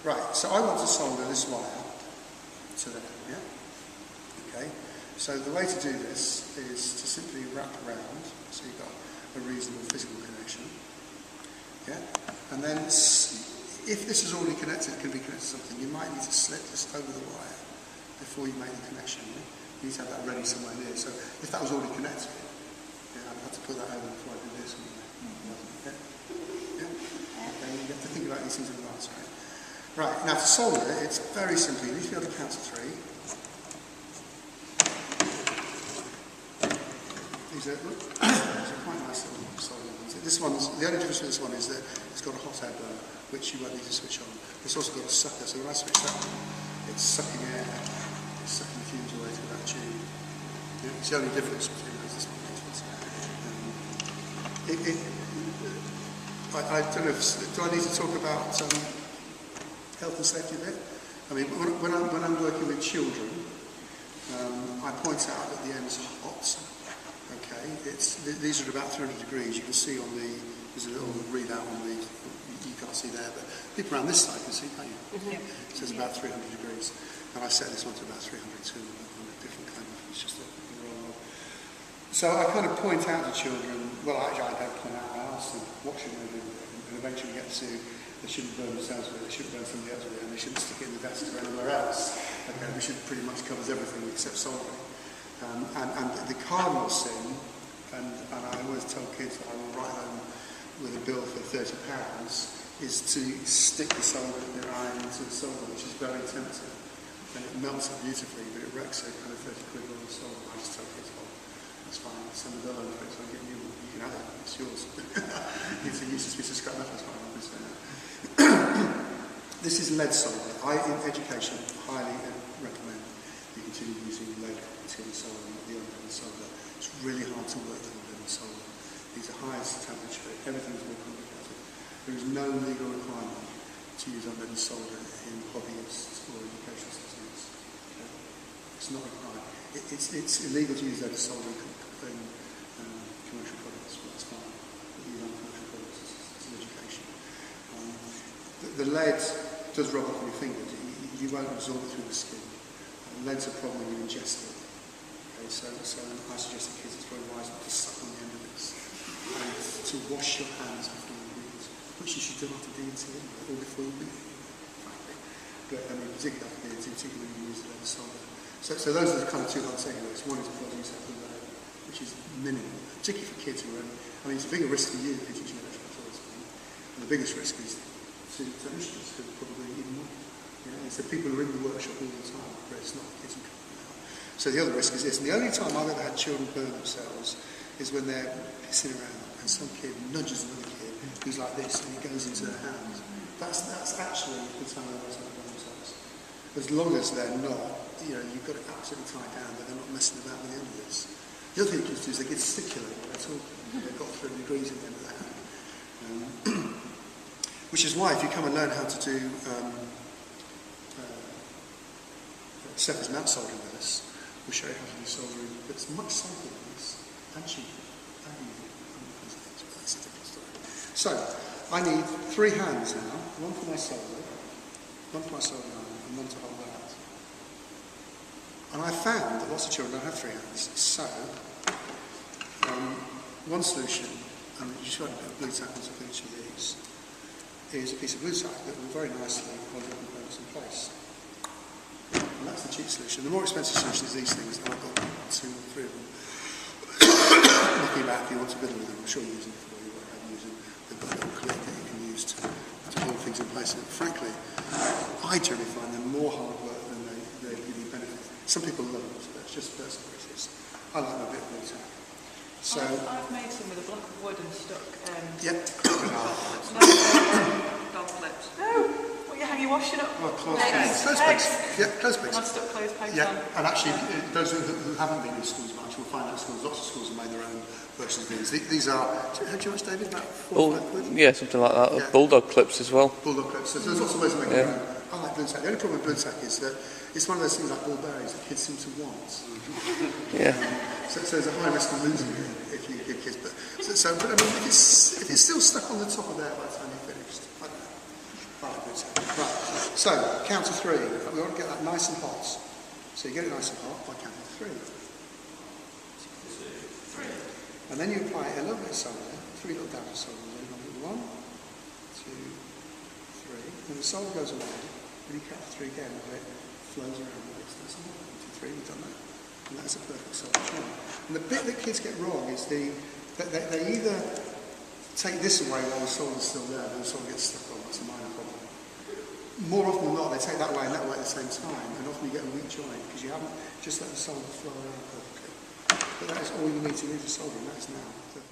Right, so I want to solder this wire to there, yeah? Okay, so the way to do this is to simply wrap around, so you've got a reasonable physical connection, yeah? And then if this is already connected, it can be connected to something, you might need to slip this over the wire before you make the connection, yeah? You need to have that ready somewhere near, so if that was already connected, yeah, I'd have to put that over before I do this. Yeah? Yeah? Okay, you have to think about these things in advance, right? Right, now to solder it, it's very simple. You need to be able to count to 3. These are quite nice little soldering ones. This one's, the only difference with this one is that it's got a hot air burner, which you won't need to switch on. It's also got a sucker, so when I switch that on, it's sucking air, it's sucking the fumes away through that tube. Yeah, it's the only difference between those. This one I don't know if, do I need to talk about health and safety a bit? I mean, when I'm working with children, I point out that the ends are hot. Okay, these are at about 300 degrees. You can see on there's a little readout on the, you can't see there, but people around this side can see, can't you? Mm-hmm. It says about 300 degrees. And I set this one to about 300 too, on a different kind of, it's just a roll. So I kind of point out to children, well actually I don't point out, I ask them what should they do with it, and eventually get to, they shouldn't burn themselves with it, they shouldn't burn somebody else with it, and they shouldn't stick it in the desk or anywhere else. Okay, we should pretty much covers everything except soldering. And the cardinal sin, and I always tell kids that I will write home with a bill for £30, is to stick the solder in their eye into the solder, which is very tempting. And it melts it beautifully, but it wrecks it kind of 30 quid on the solder. I just tell kids, well, that's fine, send the bill over for it, so I get you one. You can have it, it's yours. It's a useless piece of scrap metal, as far as I'm concerned. This is lead solder. I, in education, highly recommend you continue using lead continuous solder, not the unleaded solder. It's really hard to work with unleaded solder. These are highest temperature, everything's more complicated. There is no legal requirement to use unleaded solder in hobbyists or education systems. Okay? It's not required. It's illegal to use leaded solder in commercial products, but that's fine. But use on commercial products, it's an education. The lead does rub off on your fingers. You won't absorb it through the skin. Lead's a problem when you ingest it. Okay, so I suggest to kids it's very wise not to suck on the end of this. And to wash your hands after you eat, which you should do after D&T or before you eat, frankly. But I mean, particularly after D&T, particularly when you use lead solder. So those are the kind of two hard takeaways. One is because you set the lead, which is minimal, particularly for kids who are it's a bigger risk for you if you're teaching electrical tools. And the biggest risk is to technicians who are probably even more. So people are in the workshop all the time, but it's not the kids who come out. So the other risk is this, and the only time I've ever had children burn themselves is when they're pissing around and some kid nudges another kid who's like this and it goes into their hand. That's actually the time they've ever burn themselves. As long as they're not, you've got it absolutely tied down that they're not messing about with the end of this. The other thing kids do is they get sticulate when they're talking. They've got 3 degrees at the end of their hand. Which is why if you come and learn how to do surface mount soldering with us, we'll show you how to do soldering, but it's much simpler than this, and cheaper, and easier. That's a different story. So, I need 3 hands now, one for my solder, one for my soldering iron, and one to hold that. And I found that lots of children don't have 3 hands, so one solution, and you just got a bit of blue tack on top of each of these, is a piece of blue tack that will very nicely hold the components in place. And that's the cheap solution. The more expensive solution is these things, and I've got 2 or 3 of them. Looking back, if you want to fiddle with them, I'm sure you're using it before you work out using the little clip that you can use to hold things in place. And frankly, I generally find them more hard work than they give you benefit. Some people love them, so that's just personal preference. I like my bit of blue tack. So I've made some with a block of wood and stuck. Yep. Dog clips. No. How you washing up? Well, clothes pegs. Yeah, clothes pegs. I've stuck clothes pegs on. And actually, those who haven't been in schools much will find out schools. Lots of schools have made their own versions of these. These are, how do you much, David? About 4 or 5 quid? Yeah, something like that. Yeah. Bulldog clips as well. Bulldog clips. So there's lots of ways of making your own. I like blue tack. The only problem with blue tack is that it's one of those things like ball bearings that kids seem to want. Yeah. So there's a high risk of losing it if you give kids. But I mean, if it's still stuck on the top of there by the time you're finished, I don't know. I like blue tack. Right. So, count to 3. We want to get that nice and hot. So you get it nice and hot by counting to 3. And then you apply a little bit of solder, 3 little dabs of solder. 1, 2, 3. And the solder goes away. When you count to 3 again, it flows around the waist. That's 1, 2, 3. We've done that. And that's a perfect solder joint. And the bit that kids get wrong is that they either take this away while the solder's still there, and the solder gets stuck on. That's a minor problem. More often than not, they take that way and that way at the same time, and often you get a weak joint because you haven't just let the solder flow around perfectly. But that is all you need to do for soldering. That is now.